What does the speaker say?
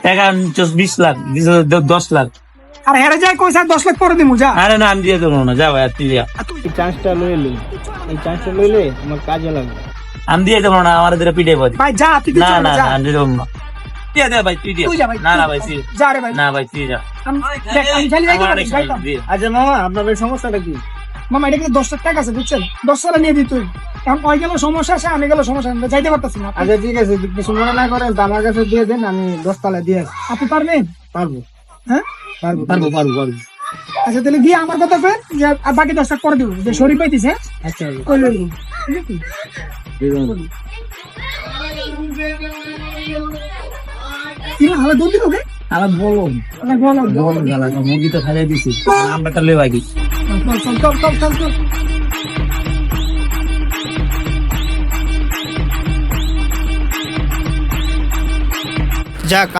টাকা 20 লাখ 10 লাখ। আর হেরে যায় কইছা 10 লাখ পরে দিমু যা। আরে না আমি দিয়ে দেবো না, যা ভাই তুই যা। এই চান্সটা লইলে আমার কাজে লাগবে। আমি দিয়ে দেবো না, আমার এদের পিঠে পারি। ভাই যা তুই না চল না যা। না, আমি দিয়ে দেবো না। দিয়ে দে ভাই, তুই দিয়ে। তুই যা ভাই, না না তুই ভাই তুই যা রে ভাই। না ভাই তুই যা। দেখ, আমি খালি যাইতে আমার পারি, অনেক যাইতাম। সময় দিয়ে। আচ্ছা মামা, আপনার এই সমস্যাটা কি? মামা এটা কিন্তু 10 লাখ টাকা আছে বুঝছেন, 10 টাকা নিয়ে দিত। এখন ওই গেল সমস্যা আছে, আমি গেল সমস্যা আছে, যাইতে পারতাছি না। আচ্ছা ঠিক আছে, কিছু মনে না করেন তো আমার কাছে দিয়ে দেন, আমি 10 তালা দিয়ে আসি। আপনি পারবেন? পারবো হ্যাঁ পারবো। আচ্ছা তাহলে গিয়ে আমার কথা কই যে আর বাকি 10 টাকা পরে দিব, যে শরীর পাইতিছে আচ্ছা কই লইব। ঠিক আছে কি না হলে দুধ দিবে। আমার বলো না বলো বলো গালা মুরগি তো খাইয়ে দিছি, নাম্বারটা লই আগে। চল যাক।